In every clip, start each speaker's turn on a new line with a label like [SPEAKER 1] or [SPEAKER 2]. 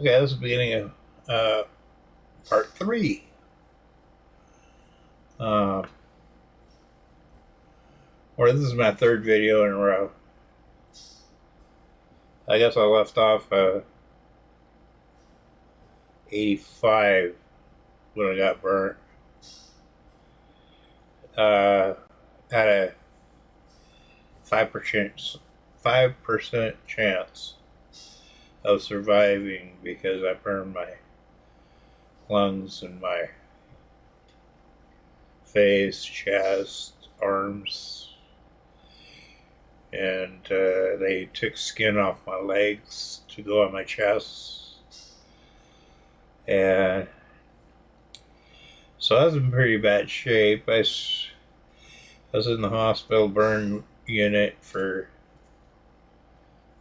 [SPEAKER 1] Okay, this is the beginning of part 3. Uh, or this is my third video in a row. I guess I left off 85 when I got burnt. Had a 5% chance of surviving because I burned my lungs and my face, chest, arms, and they took skin off my legs to go on my chest, and so I was in pretty bad shape. I was in the hospital burn unit for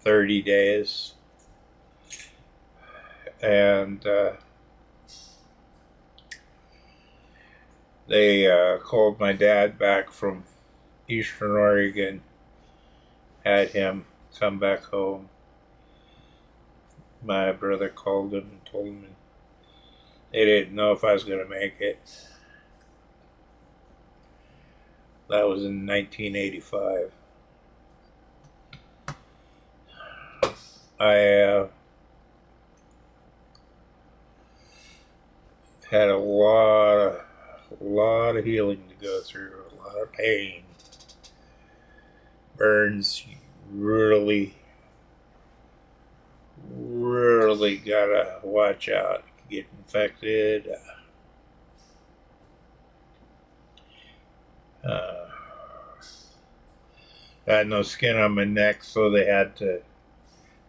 [SPEAKER 1] 30 days, and they called my dad back from Eastern Oregon, had him come back home. My brother called him and told him they didn't know if I was going to make it. That was in 1985. I had a lot of healing to go through, a lot of pain. Burns, really gotta watch out. Get infected. I had no skin on my neck, so they had to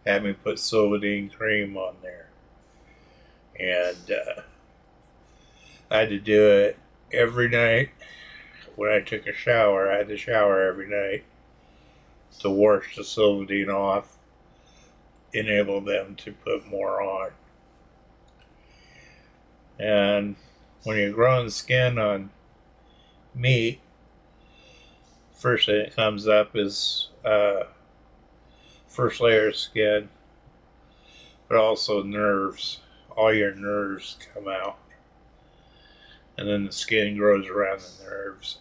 [SPEAKER 1] have me put Silvadene cream on there. And I had to do it every night. When I took a shower, I had to shower every night to wash the Silvadene off, enable them to put more on. And when you're growing skin on meat, first thing that comes up is first layer of skin, but also nerves. All your nerves come out, and then the skin grows around the nerves.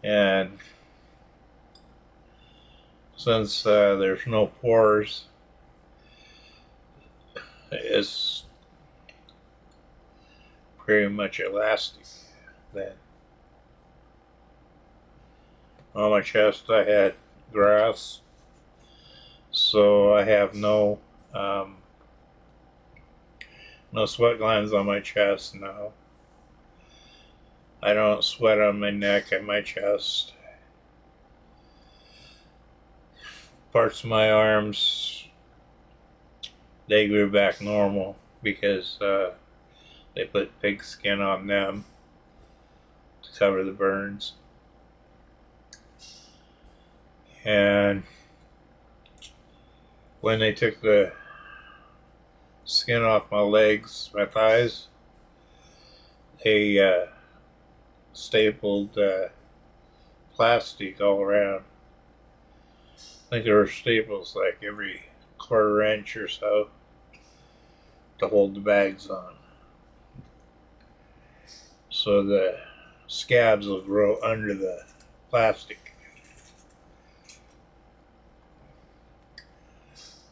[SPEAKER 1] And since there's no pores, it's pretty much elastic then. On my chest I had grass, so I have no sweat glands on my chest now. I don't sweat on my neck and my chest. Parts of my arms, they grew back normal because they put pig skin on them to cover the burns. And when they took the skin off my legs, my thighs, they stapled plastic all around. I think there were staples like every quarter inch or so to hold the bags on. So the scabs will grow under the plastic.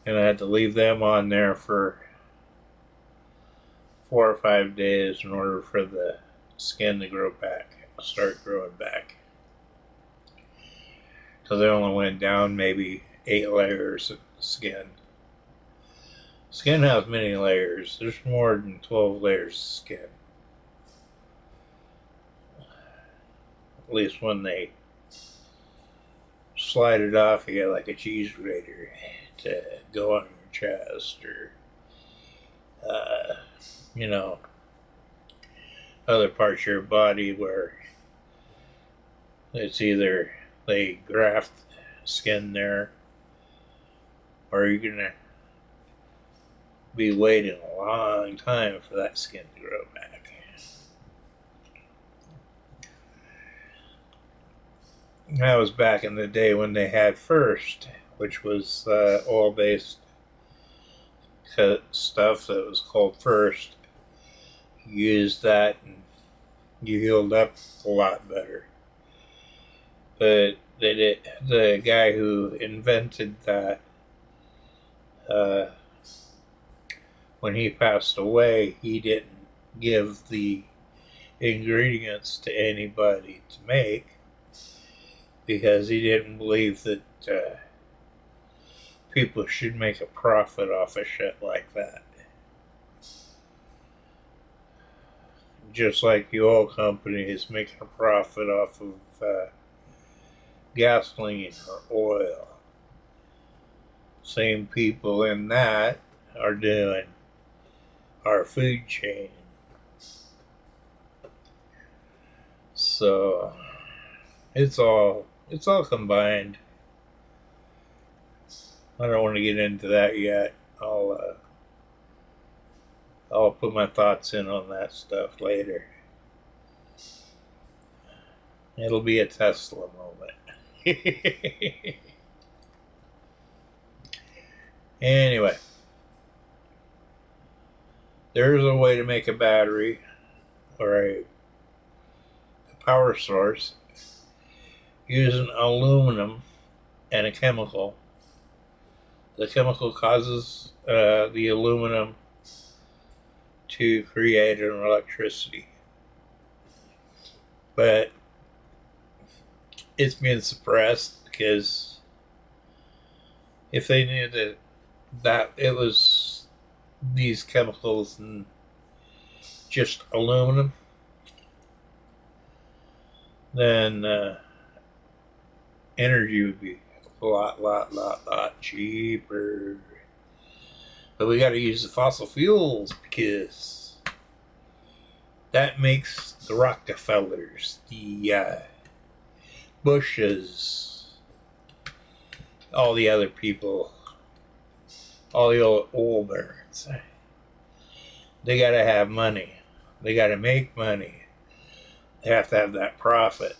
[SPEAKER 1] And I had to leave them on there for 4 or 5 days in order for the skin to grow back, start growing back. So they only went down maybe 8 layers of skin. Skin has many layers. There's more than 12 layers of skin. At least when they slide it off, you get like a cheese grater to go on your chest, or other parts of your body where it's either they graft skin there, or you're gonna be waiting a long time for that skin to grow back. That was back in the day when they had first which was oil-based stuff that was called First. You used that and you healed up a lot better. But the guy who invented that, when he passed away, he didn't give the ingredients to anybody to make because he didn't believe that people should make a profit off of shit like that. Just like the oil company is making a profit off of gasoline or oil. Same people in that are doing our food chain. So it's all combined. I don't want to get into that yet. I'll put my thoughts in on that stuff later. It'll be a Tesla moment. Anyway, there's a way to make a battery or a power source using aluminum and a chemical. The chemical causes the aluminum to create an electricity. But it's being suppressed because if they knew that it was these chemicals and just aluminum, then energy would be a lot cheaper. But we got to use the fossil fuels because that makes the Rockefellers, the Bushes, all the other people, all the oil barons. They got to have money. They got to make money. They have to have that profit.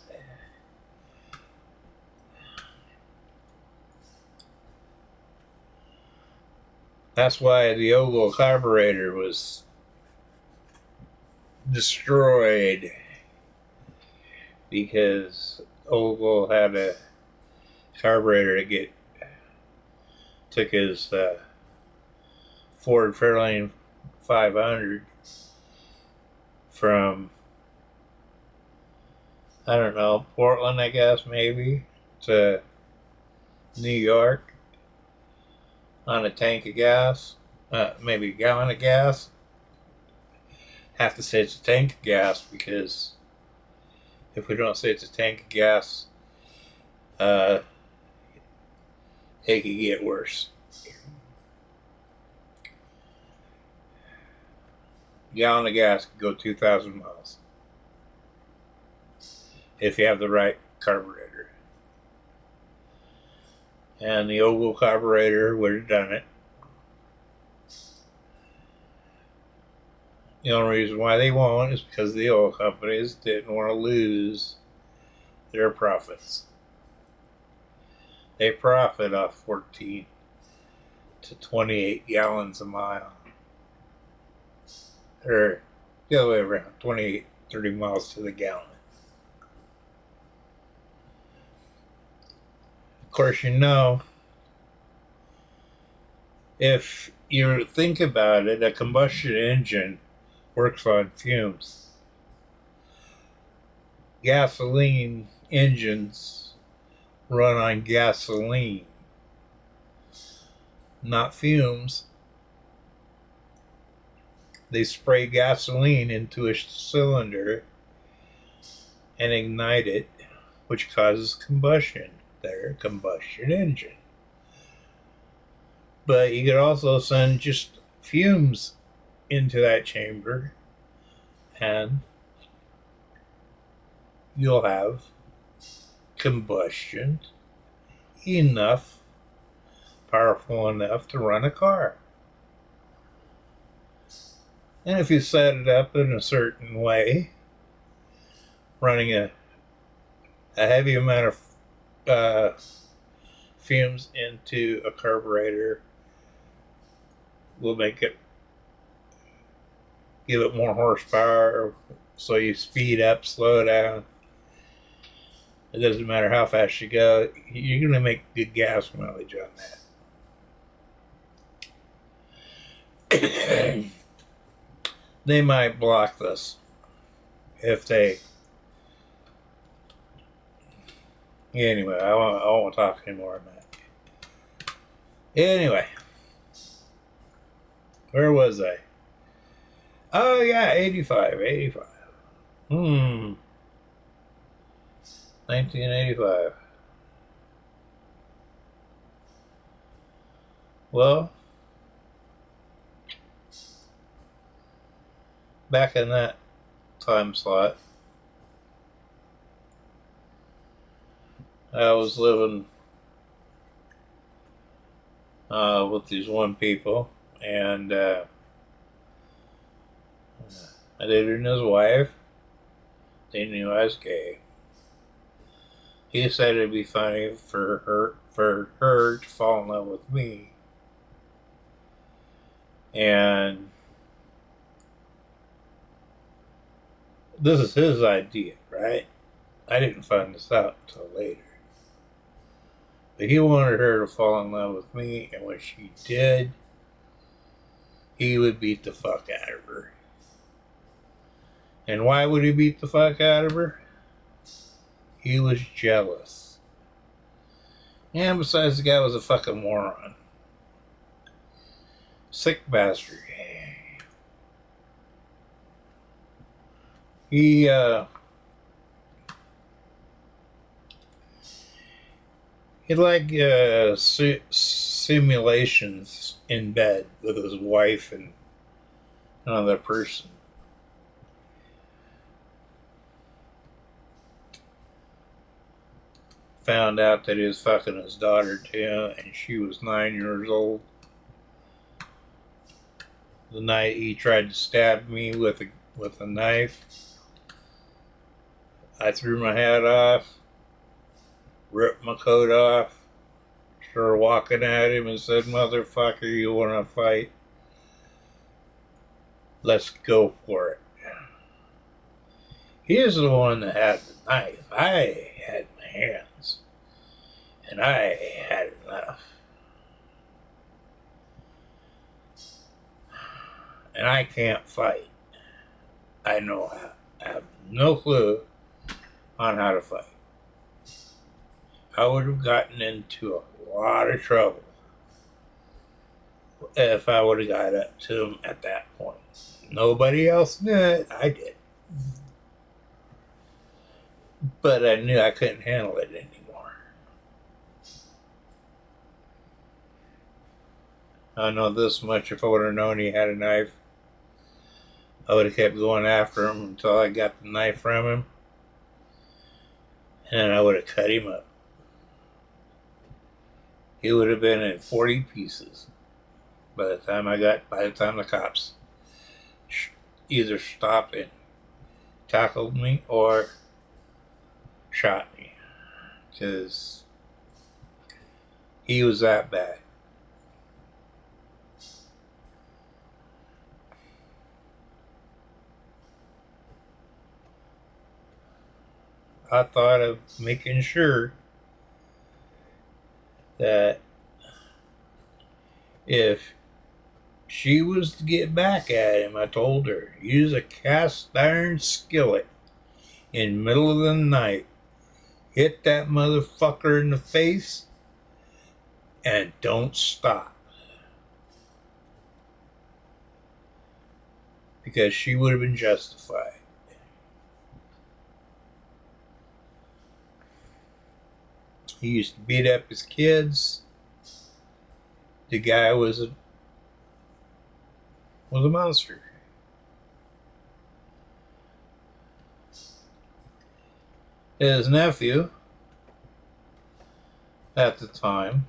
[SPEAKER 1] That's why the Ogle carburetor was destroyed, because Ogle had a carburetor that took his Ford Fairlane 500 from, I don't know, Portland, I guess, maybe, to New York on a tank of gas, maybe a gallon of gas. Have to say it's a tank of gas, because if we don't say it's a tank of gas, it could get worse. A gallon of gas could go 2,000 miles if you have the right carburetor. And the Ogle carburetor would have done it. The only reason why they won't is because the oil companies didn't want to lose their profits. They profit off 14 to 28 gallons a mile. Or the other way around, 28, 30 miles to the gallon. Of course, you know, if you think about it, a combustion engine works on fumes. Gasoline engines run on gasoline, not fumes. They spray gasoline into a cylinder and ignite it, which causes combustion. Their combustion engine. But you could also send just fumes into that chamber, and you'll have combustion powerful enough to run a car. And if you set it up in a certain way, running a heavy amount of fumes into a carburetor will make it, give it more horsepower. So you speed up, slow down. It doesn't matter how fast you go. You're going to make good gas mileage on that. They might block this if they. Anyway, I won't talk anymore on that. Anyway, where was I? Oh yeah, 85. 1985. Well, back in that time slot, I was living with these one people, and I dated his wife. They knew I was gay. He said it'd be funny for her to fall in love with me, and this is his idea, right? I didn't find this out until later. But he wanted her to fall in love with me, and when she did, he would beat the fuck out of her. And why would he beat the fuck out of her? He was jealous. And besides, the guy was a fucking moron. Sick bastard. He like simulations in bed with his wife and another person. Found out that he was fucking his daughter too, and she was 9 years old. The night he tried to stab me with a knife, I threw my hat off, ripped my coat off, started walking at him and said, "Motherfucker, you want to fight? Let's go for it." He is the one that had the knife. I had my hands, and I had enough. And I can't fight. I know how. I have no clue on how to fight. I would have gotten into a lot of trouble if I would have got up to him at that point. Nobody else knew it. I did. But I knew I couldn't handle it anymore. I know this much. If I would have known he had a knife, I would have kept going after him until I got the knife from him. And I would have cut him up. He would have been in 40 pieces by the time the cops either stopped and tackled me or shot me. Because he was that bad. I thought of making sure that if she was to get back at him, I told her, use a cast iron skillet in the middle of the night, hit that motherfucker in the face, and don't stop. Because she would have been justified. He used to beat up his kids. The guy was a monster. His nephew, at the time,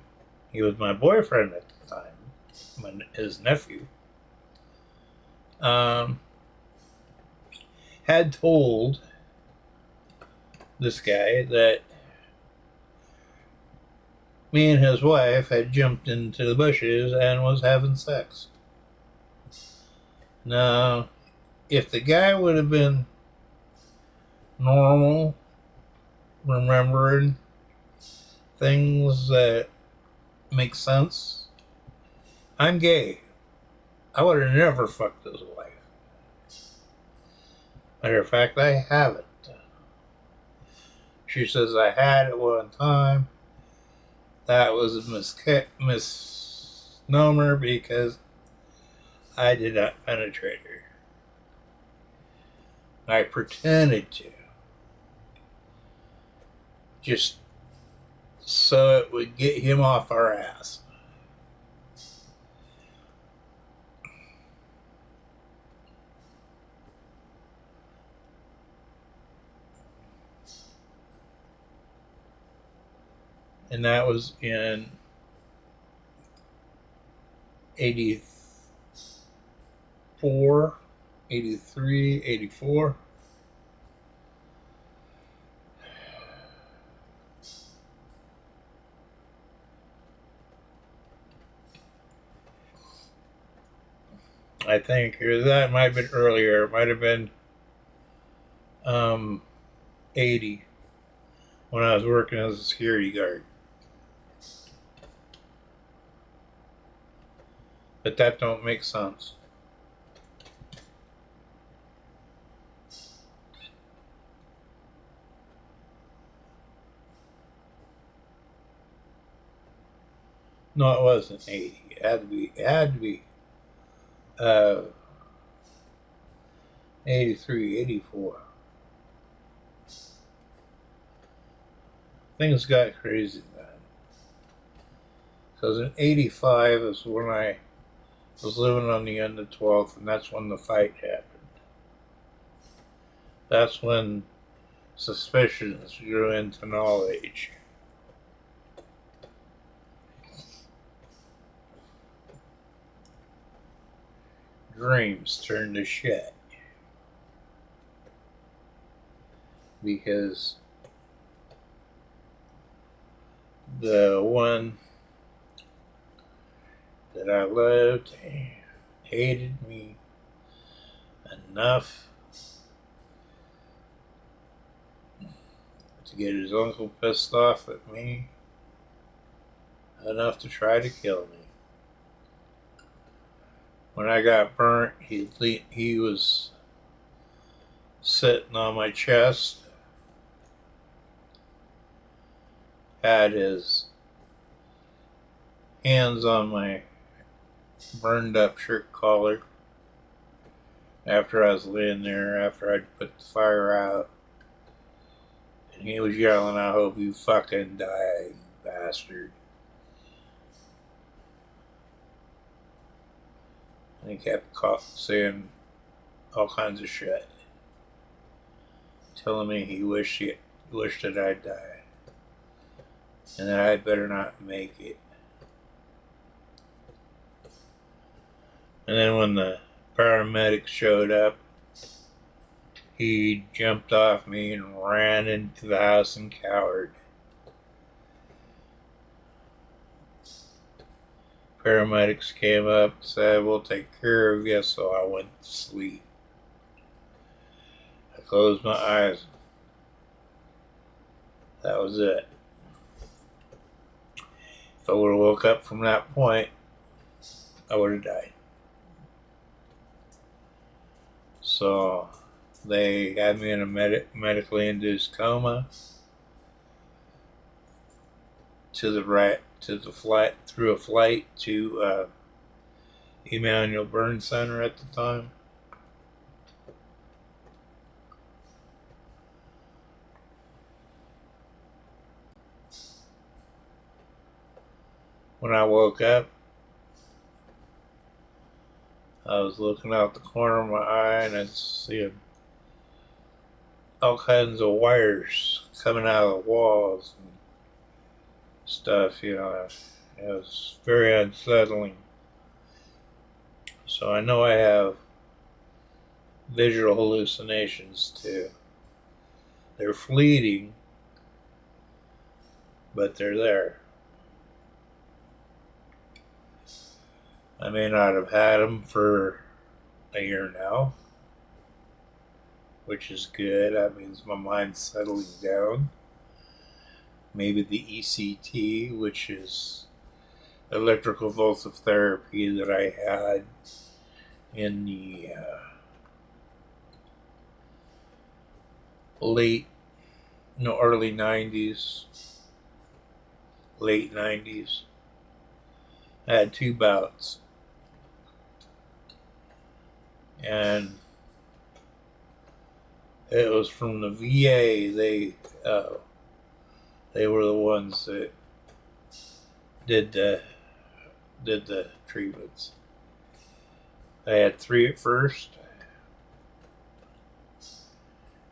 [SPEAKER 1] he was my boyfriend at the time, his nephew, had told this guy that me and his wife had jumped into the bushes and was having sex. Now, if the guy would have been normal, remembering things that make sense, I'm gay. I would have never fucked his wife. Matter of fact, I haven't. She says I had at one time. That was a misnomer because I did not penetrate her. I pretended to. Just so it would get him off our ass. And that was in 84, 83, 84. I think, or that might have been earlier. It might have been 80 when I was working as a security guard. But that don't make sense. No, it wasn't 80. It had to be 83, 84. Things got crazy then. Because in 85 is when I was living on the end of 12th, and that's when the fight happened. That's when suspicions grew into knowledge. Dreams turned to shit. Because the one that I loved hated me enough to get his uncle pissed off at me enough to try to kill me. When I got burnt, he was sitting on my chest, had his hands on my burned up shirt collar after I was laying there, after I'd put the fire out. And he was yelling, "I hope you fucking die, you bastard." And he kept saying all kinds of shit, telling me he wished that I'd die, and that I'd better not make it. And then when the paramedics showed up, he jumped off me and ran into the house and cowered. Paramedics came up and said, "We'll take care of you," so I went to sleep. I closed my eyes. That was it. If I would have woke up from that point, I would have died. So they had me in a medically induced coma through a flight to Emanuel Burn Center at the time. When I woke up, I was looking out the corner of my eye and I see all kinds of wires coming out of the walls and stuff, you know. It was very unsettling. So I know I have visual hallucinations too. They're fleeting, but they're there. I may not have had them for a year now, which is good. That means my mind's settling down. Maybe the ECT, which is electrical convulsive therapy that I had in the early 90s, late 90s. I had 2 bouts. And it was from the VA. They were the ones that did the treatments. I had 3 at first,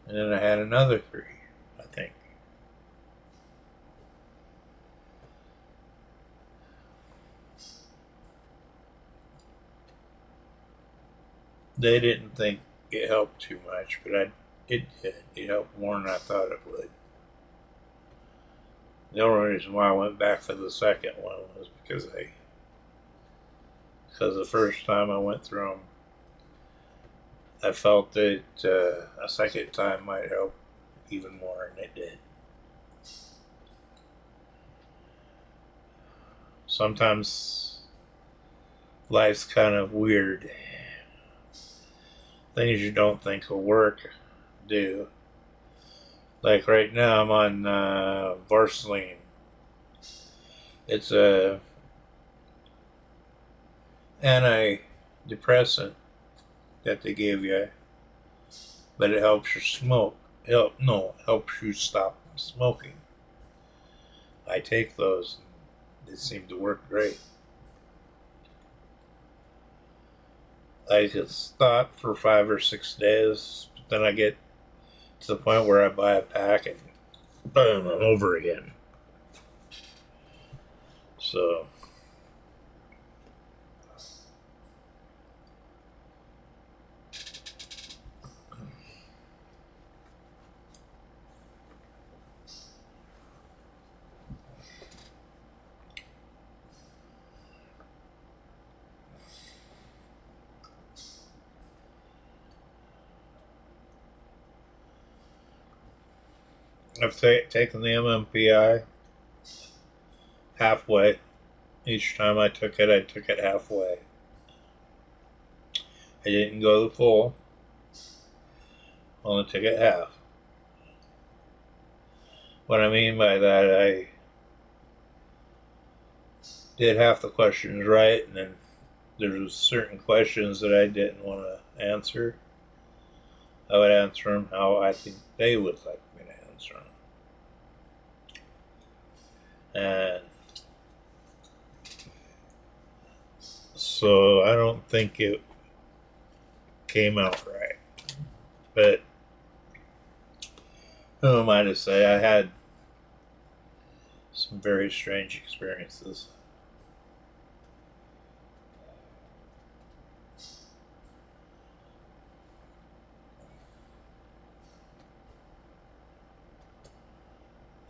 [SPEAKER 1] and then I had another 3, I think. They didn't think it helped too much, but it did. It helped more than I thought it would. The only reason why I went back for the second one was because the first time I went through them, I felt that a second time might help even more, and it did. Sometimes life's kind of weird. Things you don't think will work do. Like right now, I'm on Varsaline. It's a antidepressant that they give you, but it helps you smoke. Helps you stop smoking. I take those. They seem to work great. I could stop for 5 or 6 days, but then I get to the point where I buy a pack and boom, I'm over again. So I've taken the MMPI halfway. Each time I took it halfway. I didn't go the full. Only took it half. What I mean by that, I did half the questions right, and then there was certain questions that I didn't want to answer. I would answer them how I think they would like me to answer them. And so I don't think it came out right. But who am I to say? I had some very strange experiences.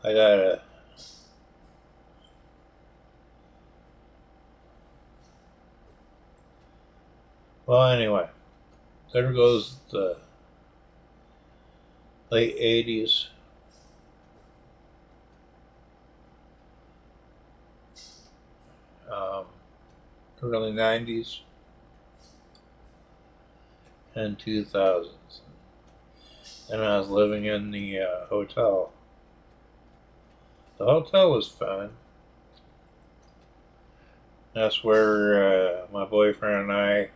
[SPEAKER 1] I gotta well anyway, there goes the late 80s. Early 90s and 2000s. And I was living in the hotel. The hotel was fun. That's where my boyfriend and I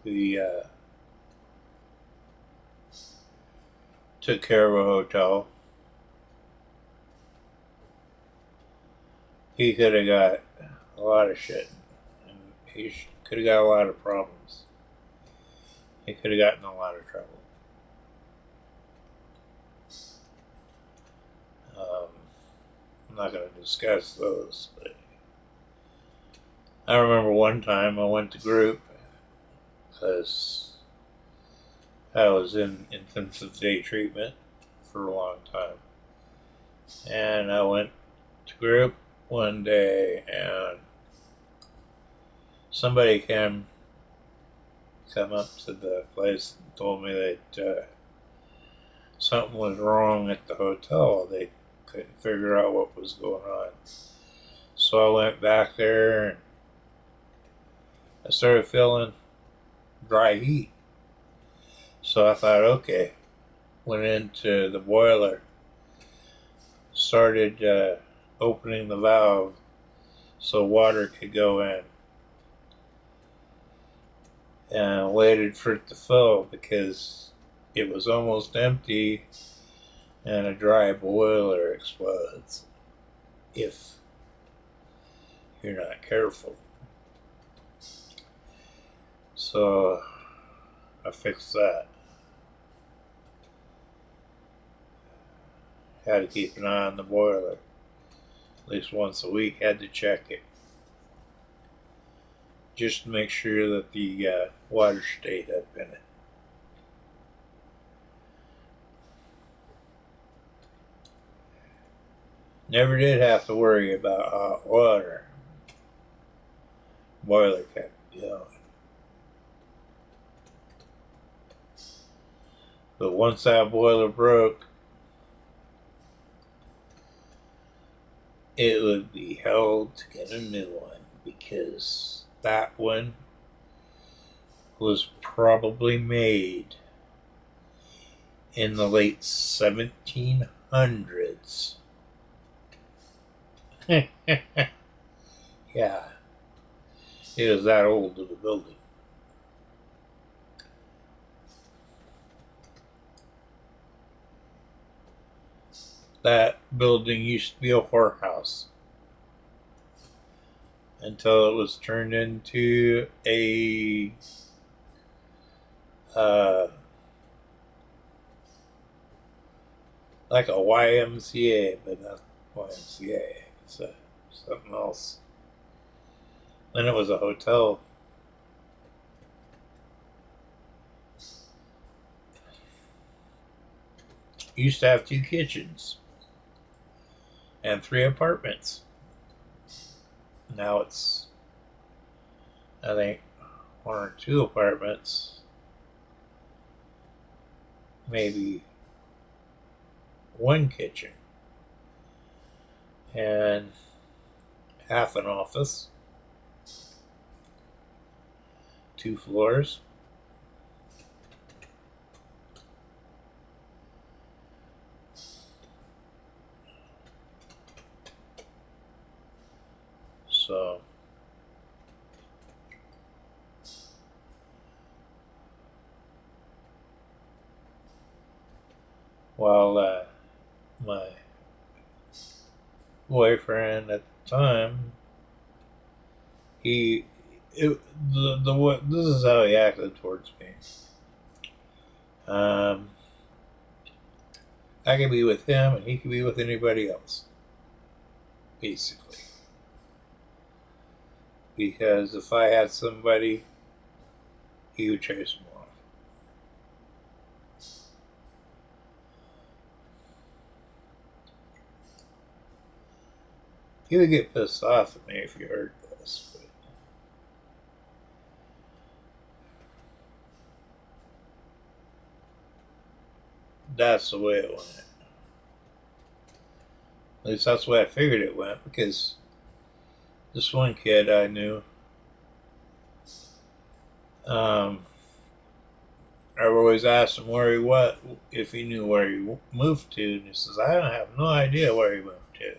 [SPEAKER 1] we took care of a hotel. He could have got a lot of shit. And he could have got a lot of problems. He could have gotten in a lot of trouble. I'm not going to discuss those, but I remember one time I went to group because I was in intensive day treatment for a long time. And I went to group one day, and somebody come up to the place and told me that something was wrong at the hotel. They couldn't figure out what was going on. So I went back there and I started feeling dry heat. So I thought, okay, went into the boiler, started opening the valve so water could go in, and waited for it to fill because it was almost empty, and a dry boiler explodes if you're not careful. So I fixed that. Had to keep an eye on the boiler. At least once a week, had to check it. Just to make sure that the water stayed up in it. Never did have to worry about hot water. Boiler kept going. But once that boiler broke, it would be hell to get a new one, because that one was probably made in the late 1700s. Yeah, it was that old of a building. That building used to be a whorehouse until it was turned into a like a YMCA, but not YMCA. It's something else. Then it was a hotel. It used to have 2 kitchens and 3 apartments. Now it's, I think, 1 or 2 apartments, maybe 1 kitchen, and half an office, 2 floors. So while my boyfriend at the time, this is how he acted towards me. I could be with him and he could be with anybody else, basically. Because if I had somebody, he would chase them off. He would get pissed off at me if he heard this. But that's the way it went. At least that's the way I figured it went, because this one kid I knew, I always asked him if he knew where he moved to, and he says, I don't have no idea where he moved to.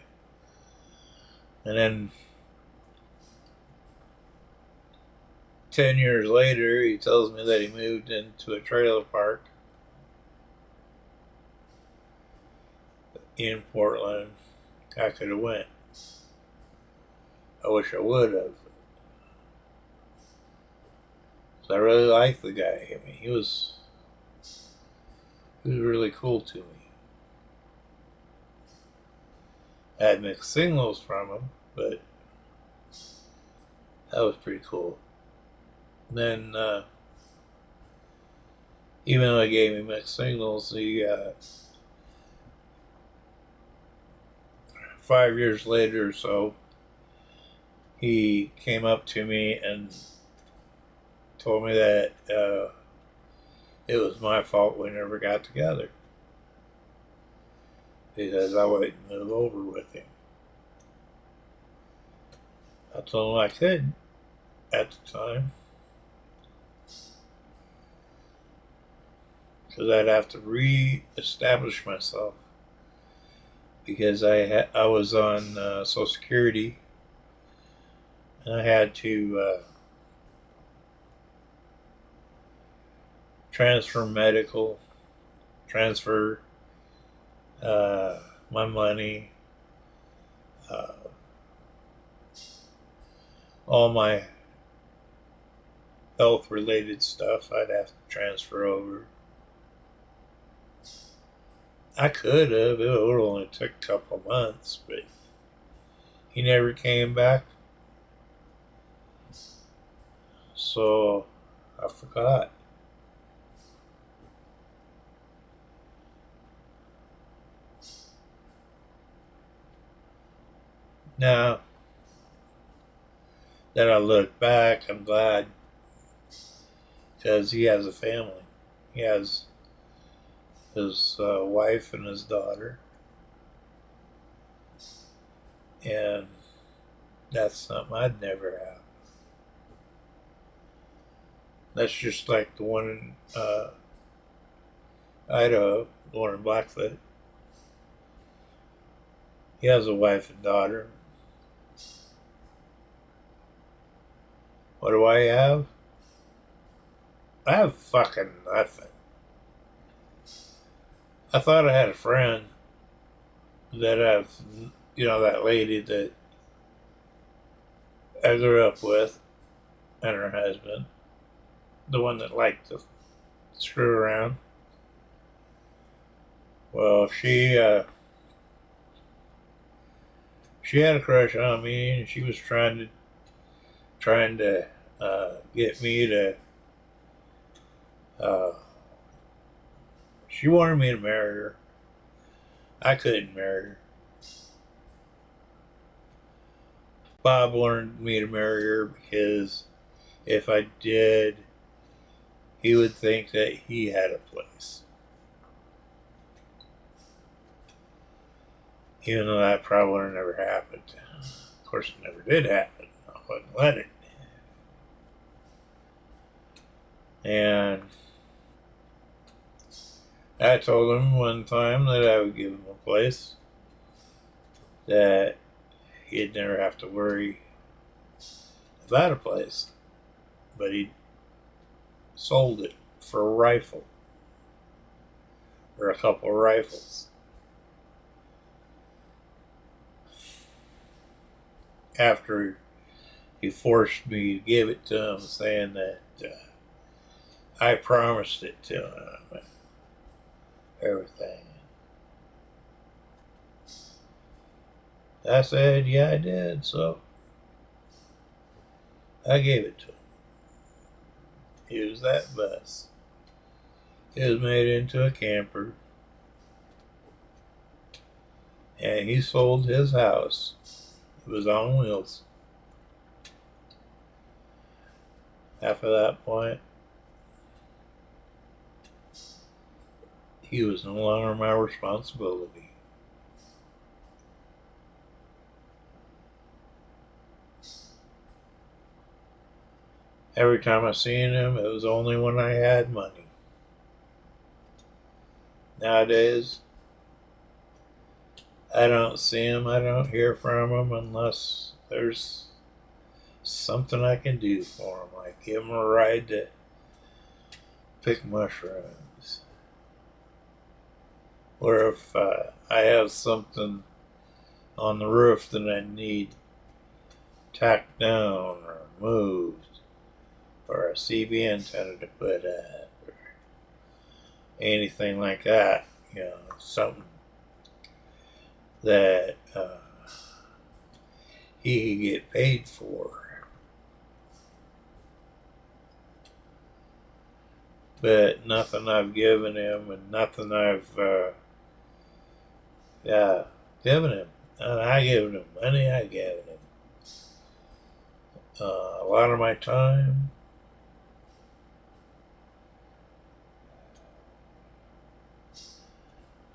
[SPEAKER 1] And then 10 years later, he tells me that he moved into a trailer park in Portland. I could have went. I wish I would have. So I really liked the guy. I mean, he was really cool to me. I had mixed signals from him, but that was pretty cool. And then, even though he gave me mixed signals, he 5 years later or so, he came up to me and told me that it was my fault we never got together because I wouldn't move over with him. I told him I couldn't at the time because I'd have to re-establish myself because I was on Social Security and I had to transfer medical, transfer my money, all my health related stuff I'd have to transfer over. I could have, it would only took a couple months, but he never came back. So I forgot. Now that I look back, I'm glad because he has a family. He has his wife and his daughter, and that's something I'd never have. That's just like the one in Idaho, the one in Blackfoot. He has a wife and daughter. What do I have? I have fucking nothing. I thought I had a friend that I've, that lady that I grew up with and her husband, the one that liked to screw around. Well, she had a crush on me, and she was trying to get me to. She wanted me to marry her. I couldn't marry her. Bob wanted me to marry her because if I did, he would think that he had a place. Even though that probably would have never happened. Of course, it never did happen. I wouldn't let it. And I told him one time that I would give him a place that he'd never have to worry about a place. But he sold it for a rifle. Or a couple of rifles. After he forced me to give it to him, saying that I promised it to him and everything. I said, yeah, I did, so I gave it to him. It was that bus. It was made into a camper. And he sold his house. It was on wheels. After that point, he was no longer my responsibility. Every time I seen him, it was only when I had money. Nowadays, I don't see him, I don't hear from him unless there's something I can do for him, like give him a ride to pick mushrooms. Or if I have something on the roof that I need tacked down or moved, or a CB antenna to put up, or anything like that, something that he could get paid for. But nothing I've given him and nothing I've given him And I gave him money. I gave him a lot of my time.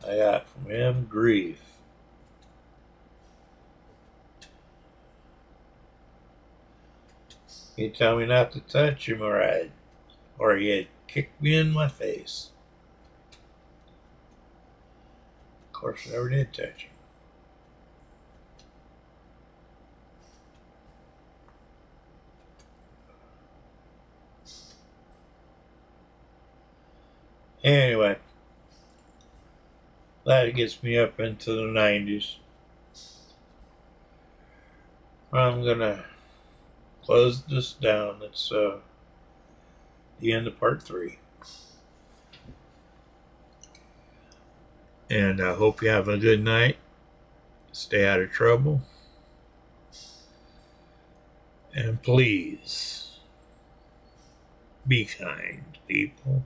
[SPEAKER 1] I got from him grief. He'd tell me not to touch him, or he'd kick me in my face. Of course, I never did touch him. Anyway, that gets me up into the 90s. I'm gonna close this down. It's the end of part 3. And I hope you have a good night. Stay out of trouble. And please be kind, people.